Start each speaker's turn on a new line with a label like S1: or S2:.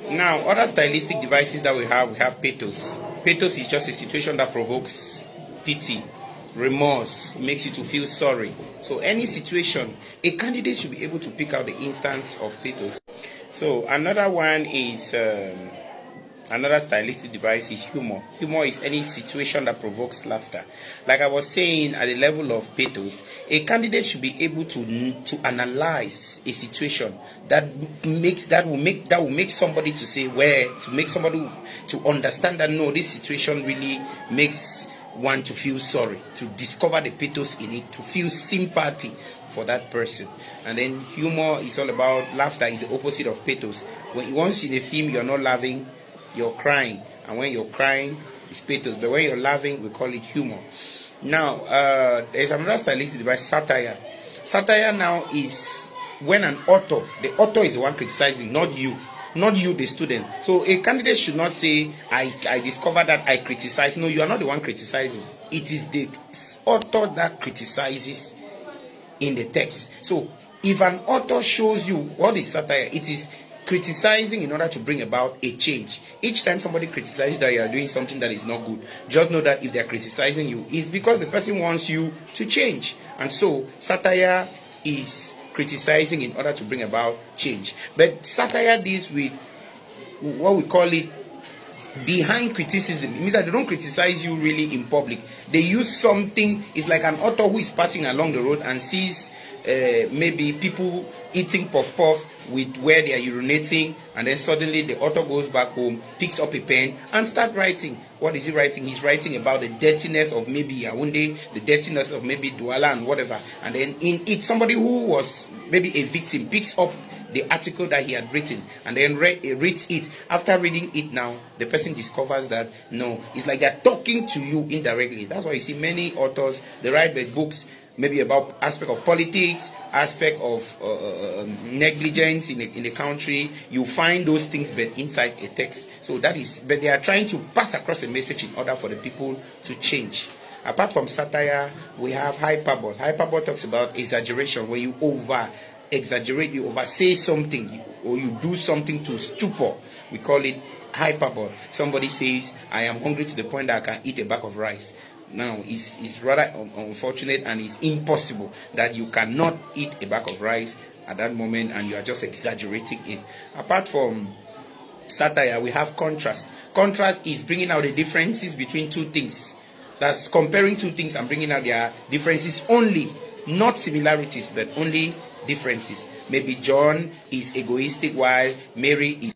S1: Now, other stylistic devices that we have pathos. Pathos is just a situation that provokes pity, remorse, makes you to feel sorry. So any situation, a candidate should be able to pick out the instance of pathos. So another one is another stylistic device is humor. Humor is any situation that provokes laughter. Like I was saying, at the level of pathos, a candidate should be able to analyze a situation that will make somebody to say to make somebody to understand that no, this situation really makes one to feel sorry, to discover the pathos in it, to feel sympathy for that person. And then humor is all about laughter, is the opposite of pathos. Once in a film you're not laughing, you're crying, and when you're crying, it's pathos. But when you're laughing, we call it humor. Now, there's another stylistic device, satire. Satire now is when the author is the one criticizing, not you, the student. So a candidate should not say, I discovered that I criticize. No, you are not the one criticizing. It is the author that criticizes in the text. So if an author shows you what is satire, it is criticizing in order to bring about a change. Each time somebody criticizes that you are doing something that is not good, just know that if they are criticizing you, it's because the person wants you to change. And so satire is criticizing in order to bring about change. But satire deals with what we call it behind criticism. It means that they don't criticize you really in public. They use something. It's like an author who is passing along the road and sees maybe people eating puff with where they are urinating, and then suddenly the author goes back home, picks up a pen and start writing. What is he writing? He's writing about the dirtiness of maybe Yaoundé, the dirtiness of maybe Douala and whatever. And then in it, somebody who was maybe a victim picks up the article that he had written and then reads it. After reading it now, the person discovers that no, it's like they're talking to you indirectly. That's why you see many authors, they write their books maybe about aspect of politics, aspect of negligence in the country. You find those things but inside a text. So that is, but they are trying to pass across a message in order for the people to change. Apart from satire, we have hyperbole. Hyperbole talks about exaggeration, where you over-exaggerate, you oversay something, or you do something to stupor. We call it hyperbole. Somebody says, I am hungry to the point that I can eat a bag of rice. Now, it's rather unfortunate and it's impossible that you cannot eat a bag of rice at that moment and you are just exaggerating it. Apart from satire, we have contrast. Contrast is bringing out the differences between two things. That's comparing two things and bringing out their differences only, not similarities, but only differences. Maybe John is egoistic while Mary is